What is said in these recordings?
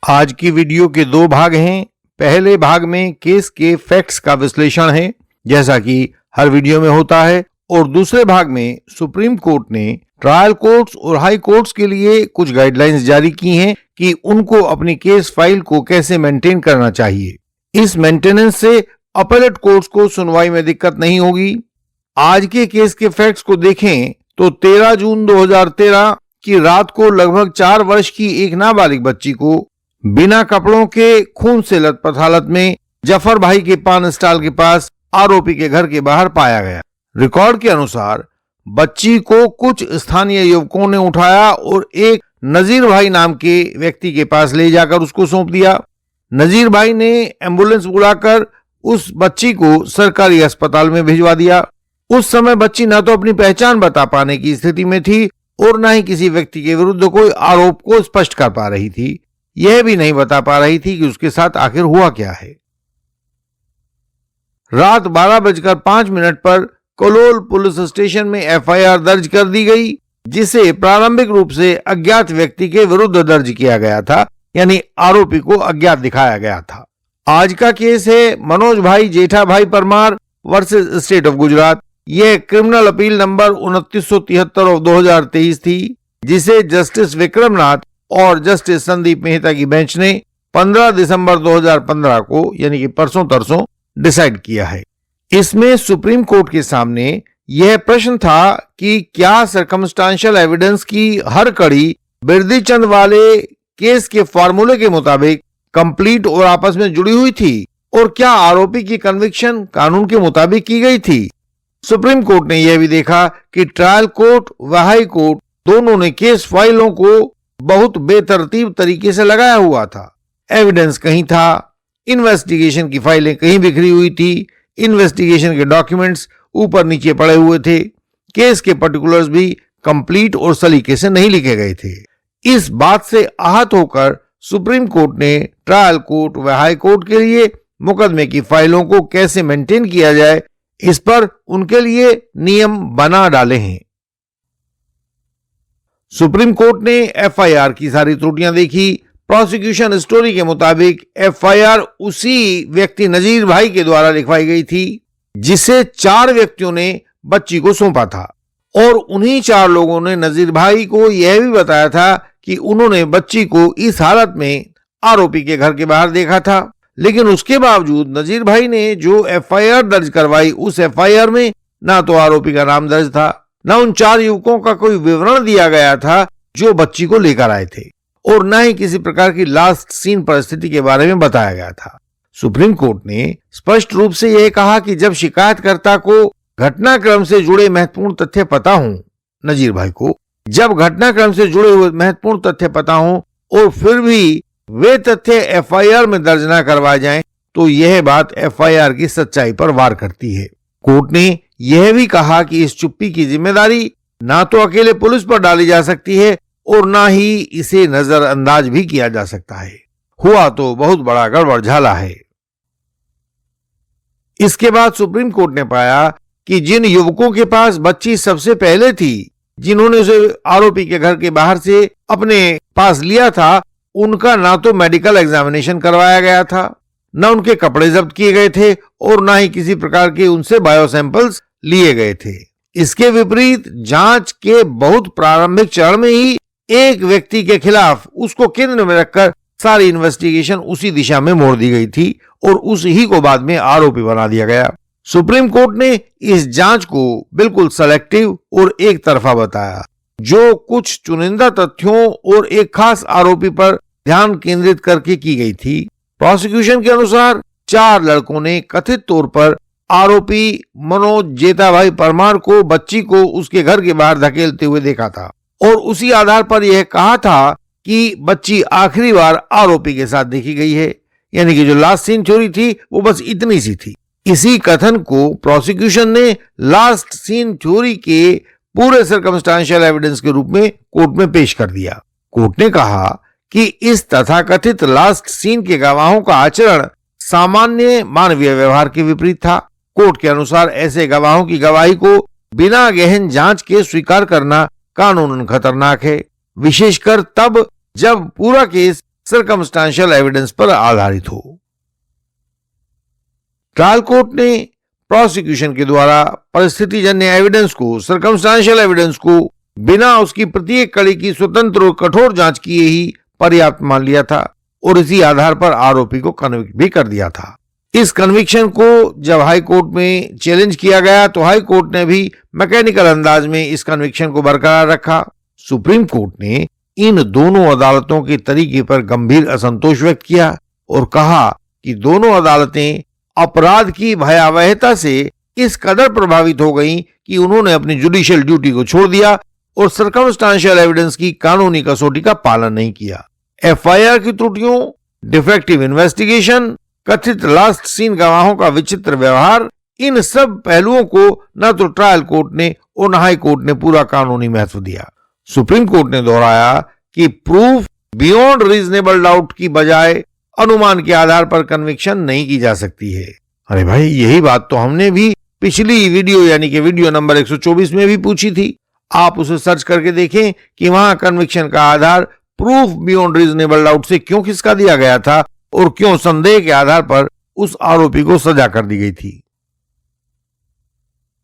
आज की वीडियो के दो भाग हैं। पहले भाग में केस के फैक्ट्स का विश्लेषण है, जैसा कि हर वीडियो में होता है, और दूसरे भाग में सुप्रीम कोर्ट ने ट्रायल कोर्ट्स और हाई कोर्ट्स के लिए कुछ गाइडलाइंस जारी की हैं कि उनको अपनी केस फाइल को कैसे मेंटेन करना चाहिए। इस मेंटेनेंस से अपीलेट कोर्ट्स को सुनवाई में दिक्कत नहीं होगी। आज के केस के फैक्ट्स को देखें तो 13 जून 2013 की रात को लगभग 4 वर्ष की एक नाबालिग बच्ची को बिना कपड़ों के खून से लथपथ हालत में जफर भाई के पान स्टॉल के पास आरोपी के घर के बाहर पाया गया। रिकॉर्ड के अनुसार बच्ची को कुछ स्थानीय युवकों ने उठाया और एक नजीर भाई नाम के व्यक्ति के पास ले जाकर उसको सौंप दिया। नजीर भाई ने एम्बुलेंस बुलाकर उस बच्ची को सरकारी अस्पताल में भिजवा दिया। उस समय बच्ची न तो अपनी पहचान बता पाने की स्थिति में थी और न ही किसी व्यक्ति के विरुद्ध कोई आरोप को स्पष्ट कर पा रही थी। यह भी नहीं बता पा रही थी कि उसके साथ आखिर हुआ क्या है। रात 12:05 पर कलोल पुलिस स्टेशन में एफआईआर दर्ज कर दी गई, जिसे प्रारंभिक रूप से अज्ञात व्यक्ति के विरुद्ध दर्ज किया गया था, यानी आरोपी को अज्ञात दिखाया गया था। आज का केस है मनोज भाई जेठा भाई Parmar versus state of Gujarat. यह क्रिमिनल अपील नंबर 2973/2023 थी, जिसे जस्टिस विक्रमनाथ और जस्टिस संदीप मेहता की बेंच ने 15 दिसंबर 2015 को, यानी कि परसों तरसों, डिसाइड किया है। इसमें सुप्रीम कोर्ट के सामने यह प्रश्न था कि क्या सर्कमस्टांशियल एविडेंस की हर कड़ी बिरदी चंद वाले केस के फॉर्मूले के मुताबिक कंप्लीट और आपस में जुड़ी हुई थी, और क्या आरोपी की कन्विक्शन कानून के मुताबिक की गई थी। सुप्रीम कोर्ट ने यह भी देखा कि ट्रायल कोर्ट व हाई कोर्ट दोनों ने केस फाइलों को बहुत बेतरतीब तरीके से लगाया हुआ था। एविडेंस कहीं था, इन्वेस्टिगेशन की फाइलें कहीं बिखरी हुई थी, इन्वेस्टिगेशन के डॉक्यूमेंट्स ऊपर नीचे पड़े हुए थे, केस के पर्टिकुलर्स भी कंप्लीट और सलीके से नहीं लिखे गए थे। इस बात से आहत होकर सुप्रीम कोर्ट ने ट्रायल कोर्ट व हाई कोर्ट के लिए मुकदमे की फाइलों को कैसे मेंटेन किया जाए, इस पर उनके लिए नियम बना डाले हैं। सुप्रीम कोर्ट ने एफआईआर की सारी त्रुटियां देखी। प्रोसिक्यूशन स्टोरी के मुताबिक एफआईआर उसी व्यक्ति नजीर भाई के द्वारा लिखवाई गई थी, जिसे 4 व्यक्तियों ने बच्ची को सौंपा था, और उन्हीं 4 लोगों ने नजीर भाई को यह भी बताया था कि उन्होंने बच्ची को इस हालत में आरोपी के घर के बाहर देखा था। लेकिन उसके बावजूद नजीर भाई ने जो एफआईआर दर्ज करवाई, उस एफआईआर में ना तो आरोपी का नाम दर्ज था, न उन 4 युवकों का कोई विवरण दिया गया था जो बच्ची को लेकर आए थे, और न ही किसी प्रकार की लास्ट सीन परिस्थिति के बारे में बताया गया था। सुप्रीम कोर्ट ने स्पष्ट रूप से यह कहा कि जब शिकायतकर्ता को घटनाक्रम से जुड़े महत्वपूर्ण तथ्य पता हों, नजीर भाई को जब घटनाक्रम से जुड़े हुए महत्वपूर्ण तथ्य पता हों और फिर भी वे तथ्य एफआईआर में दर्ज न करवाए जाएं, तो यह बात एफआईआर की सच्चाई पर वार करती है। कोर्ट ने यह भी कहा कि इस चुप्पी की जिम्मेदारी ना तो अकेले पुलिस पर डाली जा सकती है और ना ही इसे नजरअंदाज भी किया जा सकता है। हुआ तो बहुत बड़ा गड़बड़झाला है। इसके बाद सुप्रीम कोर्ट ने पाया कि जिन युवकों के पास बच्ची सबसे पहले थी, जिन्होंने उसे आरोपी के घर के बाहर से अपने पास लिया था, उनका ना तो मेडिकल एग्जामिनेशन करवाया गया था, न उनके कपड़े जब्त किए गए थे, और ना ही किसी प्रकार के उनसे बायो सैंपल्स लिए गए थे। इसके विपरीत जांच के बहुत प्रारंभिक चरण में ही एक व्यक्ति के खिलाफ उसको केंद्र में रखकर सारी इन्वेस्टिगेशन उसी दिशा में मोड़ दी गई थी और उसी को बाद में आरोपी बना दिया गया। सुप्रीम कोर्ट ने इस जांच को बिल्कुल सेलेक्टिव और एक तरफा बताया, जो कुछ चुनिंदा तथ्यों और एक खास आरोपी पर ध्यान केंद्रित करके की गई थी। प्रोसिक्यूशन के अनुसार 4 लड़कों ने कथित तौर पर आरोपी मनोज जेठा भाई परमार को बच्ची को उसके घर के बाहर धकेलते हुए देखा था, और उसी आधार पर यह कहा था कि बच्ची आखिरी बार आरोपी के साथ देखी गई है, यानी कि जो लास्ट सीन थ्योरी थी वो बस इतनी सी थी। इसी कथन को प्रोसिक्यूशन ने लास्ट सीन थ्योरी के पूरे सर्कमस्टांशियल एविडेंस के रूप में कोर्ट में पेश कर दिया। कोर्ट ने कहा कि इस तथाकथित लास्ट सीन के गवाहों का आचरण सामान्य मानवीय व्यवहार के विपरीत था। कोर्ट के अनुसार ऐसे गवाहों की गवाही को बिना गहन जांच के स्वीकार करना कानूनन खतरनाक है, विशेषकर तब जब पूरा केस सर्कमस्टांशियल एविडेंस पर आधारित हो। ट्रायल कोर्ट ने प्रोसिक्यूशन के द्वारा परिस्थितिजन्य एविडेंस को, सर्कमस्टांशियल एविडेंस को बिना उसकी प्रत्येक कड़ी की स्वतंत्र और कठोर जांच किए ही पर्याप्त मान लिया था और इसी आधार पर आरोपी को कन्विक्ट भी कर दिया था। इस कन्विक्शन को जब हाई कोर्ट में चैलेंज किया गया तो हाई कोर्ट ने भी मैकेनिकल अंदाज में इस कन्विक्शन को बरकरार रखा। सुप्रीम कोर्ट ने इन दोनों अदालतों के तरीके पर गंभीर असंतोष व्यक्त किया और कहा कि दोनों अदालतें अपराध की भयावहता से इस कदर प्रभावित हो गईं कि उन्होंने अपनी जुडिशियल ड्यूटी को छोड़ दिया और सर्कमस्टांशियल एविडेंस की कानूनी कसौटी का पालन नहीं किया। एफआईआर की त्रुटियों, डिफेक्टिव इन्वेस्टिगेशन, कथित लास्ट सीन गवाहों का विचित्र व्यवहार, इन सब पहलुओं को न तो ट्रायल कोर्ट ने और न हाई कोर्ट ने पूरा कानूनी महत्व दिया। सुप्रीम कोर्ट ने दोहराया कि प्रूफ बियॉन्ड रीजनेबल डाउट की बजाय अनुमान के आधार पर कन्विक्शन नहीं की जा सकती है। अरे भाई, यही बात तो हमने भी पिछली वीडियो यानी कि वीडियो नंबर 124 में भी पूछी थी। आप उसे सर्च करके देखें कि वहां कन्विक्शन का आधार प्रूफ बियॉन्ड रीजनेबल डाउट से क्यों खिसका दिया गया था और क्यों संदेह के आधार पर उस आरोपी को सजा कर दी गई थी।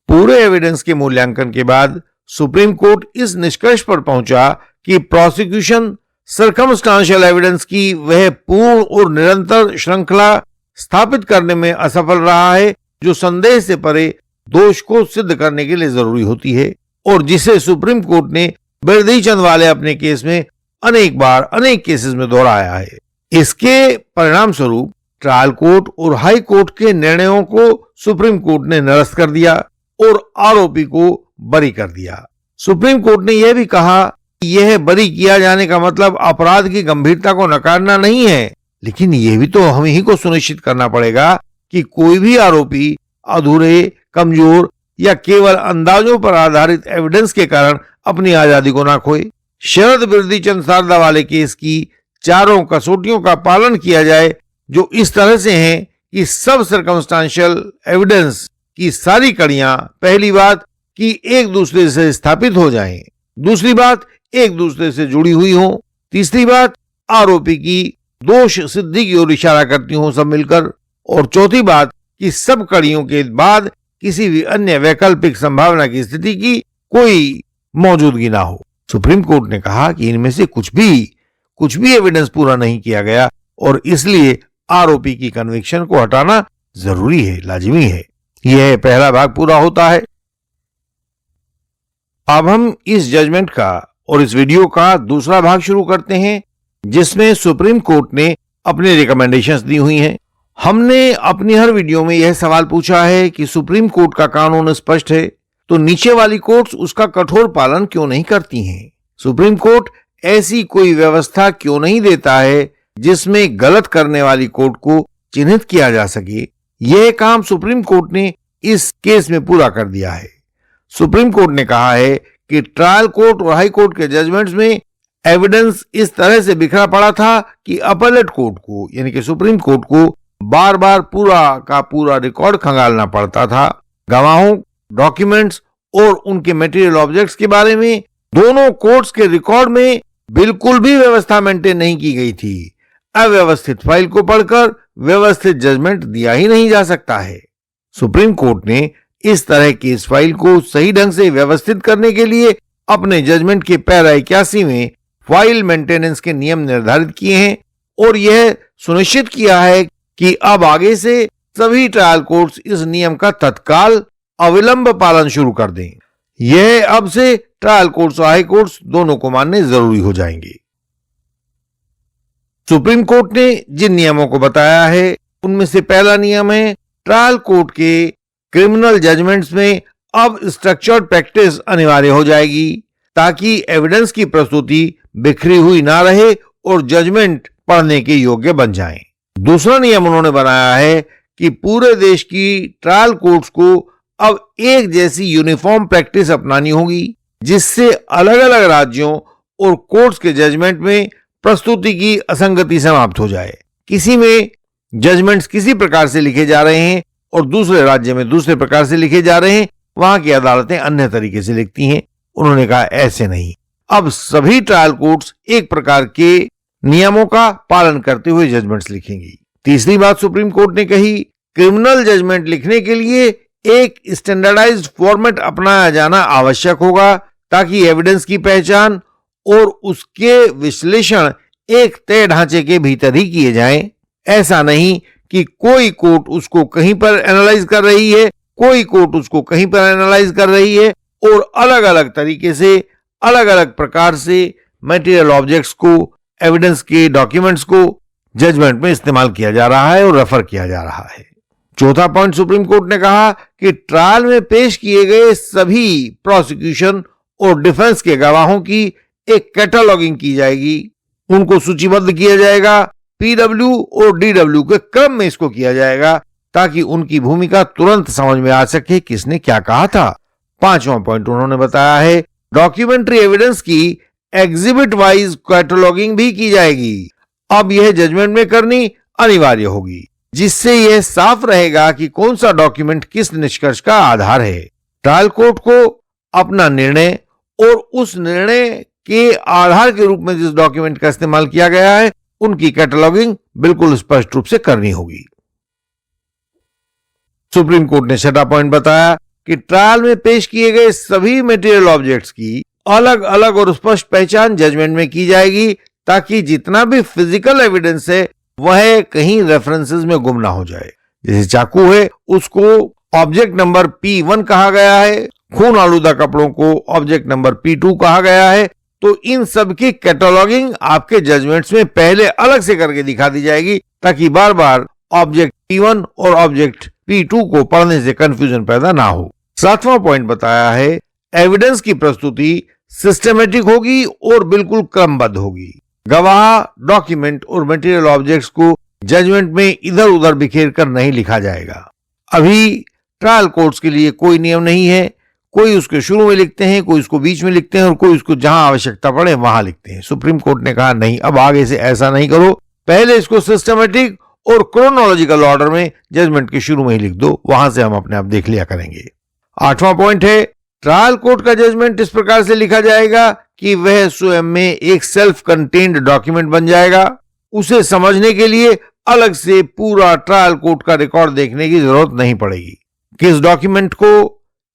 पूरे एविडेंस के मूल्यांकन के बाद सुप्रीम कोर्ट इस निष्कर्ष पर पहुंचा कि प्रोसिक्यूशन सर्कमस्टांशियल एविडेंस की वह पूर्ण और निरंतर श्रृंखला स्थापित करने में असफल रहा है जो संदेह से परे दोष को सिद्ध करने के लिए जरूरी होती है और जिसे सुप्रीम कोर्ट ने बिरधी चंद वाले अपने केस में अनेक बार अनेक केसेस में दोहराया है। इसके परिणाम स्वरूप ट्रायल कोर्ट और हाई कोर्ट के निर्णयों को सुप्रीम कोर्ट ने निरस्त कर दिया और आरोपी को बरी कर दिया। सुप्रीम कोर्ट ने यह भी कहा कि यह बरी किया जाने का मतलब अपराध की गंभीरता को नकारना नहीं है, लेकिन यह भी तो हम ही को सुनिश्चित करना पड़ेगा कि कोई भी आरोपी अधूरे, कमजोर या केवल अंदाजों पर आधारित एविडेंस के कारण अपनी आजादी को ना खोए। शरद बिरधी चंद सारदा वाले केस की चारों कसौटियों का पालन किया जाए जो इस तरह से हैं कि सब सर्कमस्टांशियल एविडेंस की सारी कड़ियां, पहली बात कि एक दूसरे से स्थापित हो जाएं, दूसरी बात एक दूसरे से जुड़ी हुई हो, तीसरी बात आरोपी की दोष सिद्धि की ओर इशारा करती हो सब मिलकर, और चौथी बात कि सब कड़ियों के बाद किसी भी अन्य वैकल्पिक संभावना की स्थिति की कोई मौजूदगी ना हो। सुप्रीम कोर्ट ने कहा कि इनमें से कुछ भी एविडेंस पूरा नहीं किया गया और इसलिए आरोपी की कन्विक्शन को हटाना जरूरी है, लाजिमी है। यह पहला भाग पूरा होता है। अब हम इस जजमेंट का और इस वीडियो का दूसरा भाग शुरू करते हैं जिसमें सुप्रीम कोर्ट ने अपने रिकमेंडेशंस दी हुई हैं। हमने अपनी हर वीडियो में यह सवाल पूछा है कि सुप्रीम कोर्ट का कानून स्पष्ट है तो नीचे वाली कोर्ट्स उसका कठोर पालन क्यों नहीं करती हैं? सुप्रीम कोर्ट ऐसी कोई व्यवस्था क्यों नहीं देता है जिसमें गलत करने वाली कोर्ट को चिन्हित किया जा सके? यह काम सुप्रीम कोर्ट ने इस केस में पूरा कर दिया है। सुप्रीम कोर्ट ने कहा है कि ट्रायल कोर्ट और हाई कोर्ट के जजमेंट्स में एविडेंस इस तरह से बिखरा पड़ा था कि अपीलेट कोर्ट को यानी कि सुप्रीम कोर्ट को बार बार पूरा का पूरा रिकॉर्ड खंगालना पड़ता था। गवाहों, डॉक्यूमेंट्स और उनके मटेरियल ऑब्जेक्ट्स के बारे में दोनों कोर्ट्स के रिकॉर्ड में बिल्कुल भी व्यवस्था मेंटेन नहीं की गई थी। अव्यवस्थित फाइल को पढ़कर व्यवस्थित जजमेंट दिया ही नहीं जा सकता है। सुप्रीम कोर्ट ने इस तरह की इस फाइल को सही ढंग से व्यवस्थित करने के लिए अपने जजमेंट के पैरा 81 में फाइल मेंटेनेंस के नियम निर्धारित किए हैं और यह सुनिश्चित किया है कि अब आगे से सभी ट्रायल कोर्ट्स इस नियम का तत्काल अविलंब पालन शुरू कर दें। यह अब से ट्रायल कोर्ट्स और हाई कोर्ट्स दोनों को मानने जरूरी हो जाएंगे। सुप्रीम कोर्ट ने जिन नियमों को बताया है उनमें से पहला नियम है ट्रायल कोर्ट के क्रिमिनल जजमेंट्स में अब स्ट्रक्चर्ड प्रैक्टिस अनिवार्य हो जाएगी ताकि एविडेंस की प्रस्तुति बिखरी हुई ना रहे और जजमेंट पढ़ने के योग्य बन जाएं। दूसरा नियम उन्होंने बनाया है कि पूरे देश की ट्रायल कोर्ट्स को अब एक जैसी यूनिफॉर्म प्रैक्टिस अपनानी होगी जिससे अलग अलग राज्यों और कोर्ट्स के जजमेंट में प्रस्तुति की असंगति समाप्त हो जाए। किसी में जजमेंट्स किसी प्रकार से लिखे जा रहे हैं और दूसरे राज्य में दूसरे प्रकार से लिखे जा रहे हैं, वहां की अदालतें अन्य तरीके से लिखती हैं। उन्होंने कहा ऐसे नहीं, अब सभी ट्रायल कोर्ट्स एक प्रकार के नियमों का पालन करते हुए जजमेंट्स लिखेंगी। तीसरी बात सुप्रीम कोर्ट ने कही, क्रिमिनल जजमेंट लिखने के लिए एक स्टैंडर्डाइज्ड फॉर्मेट अपनाया जाना आवश्यक होगा ताकि एविडेंस की पहचान और उसके विश्लेषण एक तय ढांचे के भीतर ही किए जाएं। ऐसा नहीं कि कोई कोर्ट उसको कहीं पर एनालाइज कर रही है, कोई कोर्ट उसको कहीं पर एनालाइज कर रही है और अलग अलग तरीके से, अलग अलग प्रकार से मटेरियल ऑब्जेक्ट्स को, एविडेंस के डॉक्यूमेंट्स को जजमेंट में इस्तेमाल किया जा रहा है और रेफर किया जा रहा है। चौथा पॉइंट सुप्रीम कोर्ट ने कहा कि ट्रायल में पेश किए गए सभी प्रोसिक्यूशन और डिफेंस के गवाहों की एक कैटलॉगिंग की जाएगी, उनको सूचीबद्ध किया जाएगा, पीडब्ल्यू और डीडब्ल्यू के क्रम में इसको किया जाएगा ताकि उनकी भूमिका तुरंत समझ में आ सके किसने क्या कहा था। पांचवा पॉइंट उन्होंने बताया है, डॉक्यूमेंट्री एविडेंस की एग्जिबिट वाइज कैटलॉगिंग भी की जाएगी। अब यह जजमेंट में करनी अनिवार्य होगी, जिससे यह साफ रहेगा कि कौन सा डॉक्यूमेंट किस निष्कर्ष का आधार है। ट्रायल कोर्ट को अपना निर्णय और उस निर्णय के आधार के रूप में जिस डॉक्यूमेंट का इस्तेमाल किया गया है उनकी कैटलॉगिंग बिल्कुल स्पष्ट रूप से करनी होगी। सुप्रीम कोर्ट ने छठा पॉइंट बताया कि ट्रायल में पेश किए गए सभी मटेरियल ऑब्जेक्ट्स की अलग अलग और स्पष्ट पहचान जजमेंट में की जाएगी ताकि जितना भी फिजिकल एविडेंस है वह कहीं रेफरेंसेस में गुम ना हो जाए। जैसे चाकू है उसको ऑब्जेक्ट नंबर P1 कहा गया है, खून आलूदा कपड़ों को ऑब्जेक्ट नंबर P2 कहा गया है, तो इन सब की कैटलॉगिंग आपके जजमेंट्स में पहले अलग से करके दिखा दी जाएगी ताकि बार बार ऑब्जेक्ट P1 और ऑब्जेक्ट P2 को पढ़ने से कंफ्यूजन पैदा ना हो। सातवां पॉइंट बताया है, एविडेंस की प्रस्तुति सिस्टमेटिक होगी और बिल्कुल क्रमबद्ध होगी। गवाह, डॉक्यूमेंट और मटेरियल ऑब्जेक्ट्स को जजमेंट में इधर उधर बिखेर कर नहीं लिखा जाएगा। अभी ट्रायल कोर्ट्स के लिए कोई नियम नहीं है, कोई उसके शुरू में लिखते हैं, कोई उसको बीच में लिखते हैं और कोई उसको जहां आवश्यकता पड़े वहां लिखते हैं। सुप्रीम कोर्ट ने कहा नहीं, अब आगे से ऐसा नहीं करो, पहले इसको सिस्टमेटिक और क्रोनोलॉजिकल ऑर्डर में जजमेंट के शुरू में ही लिख दो, वहां से हम अपने आप देख लिया करेंगे। आठवां पॉइंट है, ट्रायल कोर्ट का जजमेंट इस प्रकार से लिखा जाएगा कि वह स्वयं में एक सेल्फ कंटेन्ड डॉक्यूमेंट बन जाएगा। उसे समझने के लिए अलग से पूरा ट्रायल कोर्ट का रिकॉर्ड देखने की जरूरत नहीं पड़ेगी। किस डॉक्यूमेंट को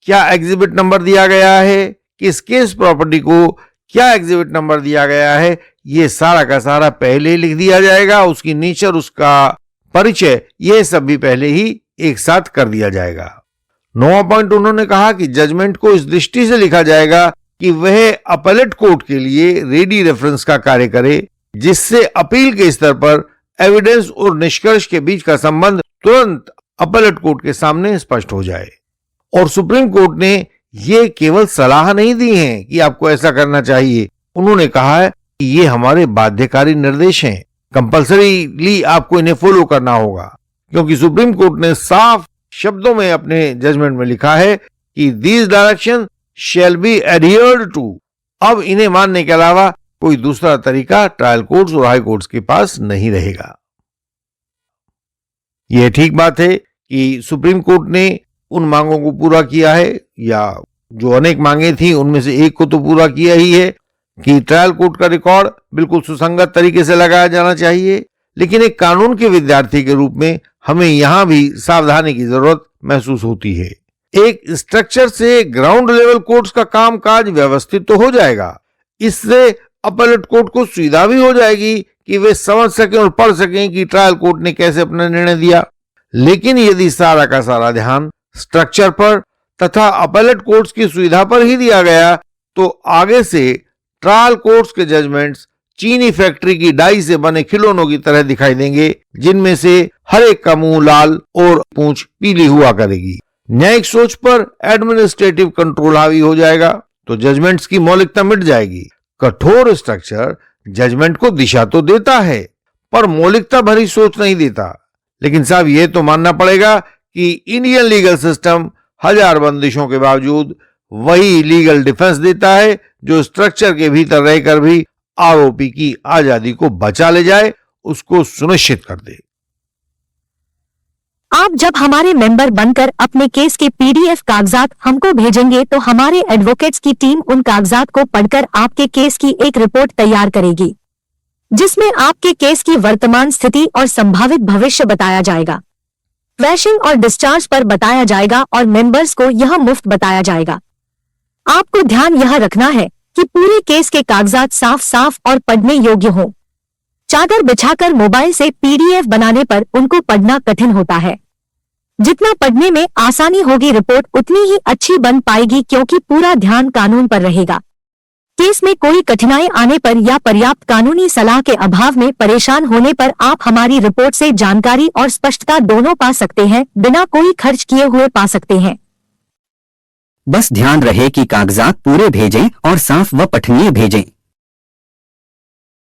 क्या एग्जिबिट नंबर दिया गया है, किस केस प्रॉपर्टी को क्या एग्जिबिट नंबर दिया गया है, ये सारा का सारा पहले ही लिख दिया जाएगा। उसकी नेचर, उसका परिचय, यह सब भी पहले ही एक साथ कर दिया जाएगा। नौवां पॉइंट उन्होंने कहा कि जजमेंट को इस दृष्टि से लिखा जाएगा कि वह अपीलेट कोर्ट के लिए रेडी रेफरेंस का कार्य करे, जिससे अपील के स्तर पर एविडेंस और निष्कर्ष के बीच का संबंध तुरंत अपीलेट कोर्ट के सामने स्पष्ट हो जाए। और सुप्रीम कोर्ट ने ये केवल सलाह नहीं दी है कि आपको ऐसा करना चाहिए, उन्होंने कहा है कि ये हमारे बाध्यकारी निर्देश हैं, कंपल्सरीली आपको इन्हें फॉलो करना होगा, क्योंकि सुप्रीम कोर्ट ने साफ शब्दों में अपने जजमेंट में लिखा है कि these direction shall be adhered to. अब इन्हें मानने के अलावा कोई दूसरा तरीका ट्रायल कोर्ट्स और हाई कोर्ट्स के पास नहीं रहेगा। यह ठीक बात है कि सुप्रीम कोर्ट ने उन मांगों को पूरा किया है, या जो अनेक मांगे थी उनमें से एक को तो पूरा किया ही है कि ट्रायल कोर्ट का रिकॉर्ड बिल्कुल सुसंगत तरीके से लगाया जाना चाहिए। लेकिन एक कानून के विद्यार्थी के रूप में हमें यहां भी सावधानी की जरूरत महसूस होती है। एक स्ट्रक्चर से ग्राउंड लेवल कोर्ट्स का कामकाज व्यवस्थित तो हो जाएगा, इससे अपीलेट कोर्ट को सुविधा भी हो जाएगी कि वे समझ सकें और पढ़ सकें कि ट्रायल कोर्ट ने कैसे अपना निर्णय दिया। लेकिन यदि सारा का सारा ध्यान स्ट्रक्चर पर तथा अपीलेट कोर्ट्स की सुविधा पर ही दिया गया, तो आगे से ट्रायल कोर्ट्स के जजमेंट्स चीनी फैक्ट्री की डाई से बने खिलौनों की तरह दिखाई देंगे, जिनमें से हर एक का मुंह लाल और पूंछ पीली हुआ करेगी। न्यायिक सोच पर एडमिनिस्ट्रेटिव कंट्रोल हावी हो जाएगा, तो जजमेंट्स की मौलिकता मिट जाएगी। कठोर स्ट्रक्चर जजमेंट को दिशा तो देता है, पर मौलिकता भरी सोच नहीं देता। लेकिन साहब यह तो मानना पड़ेगा कि इंडियन लीगल सिस्टम हजार बंदिशों के बावजूद वही लीगल डिफेंस देता है जो स्ट्रक्चर के भीतर रहकर भी आरोपी की आजादी को बचा ले जाए, उसको सुनिश्चित कर दे। आप जब हमारे मेंबर बनकर अपने केस के पीडीएफ कागजात हमको भेजेंगे तो हमारे एडवोकेट्स की टीम उन कागजात को पढ़कर आपके केस की एक रिपोर्ट तैयार करेगी। जिसमें आपके केस की वर्तमान स्थिति और संभावित भविष्य बताया जाएगा। क्रैशिंग और डिस्चार्ज पर बताया जाएगा और मेंबर्स को यह मुफ्त बताया जाएगा। आपको ध्यान यह रखना है कि पूरे केस के कागजात साफ साफ और पढ़ने योग्य हों। चादर बिछाकर मोबाइल से पीडीएफ बनाने पर उनको पढ़ना कठिन होता है। जितना पढ़ने में आसानी होगी रिपोर्ट उतनी ही अच्छी बन पाएगी, क्योंकि पूरा ध्यान कानून पर रहेगा। केस में कोई कठिनाई आने पर या पर्याप्त कानूनी सलाह के अभाव में परेशान होने पर आप हमारी रिपोर्ट से जानकारी और स्पष्टता दोनों पा सकते हैं, बिना कोई खर्च किए हुए पा सकते हैं। बस ध्यान रहे कि कागजात पूरे भेजें और साफ व पठनीय भेजें।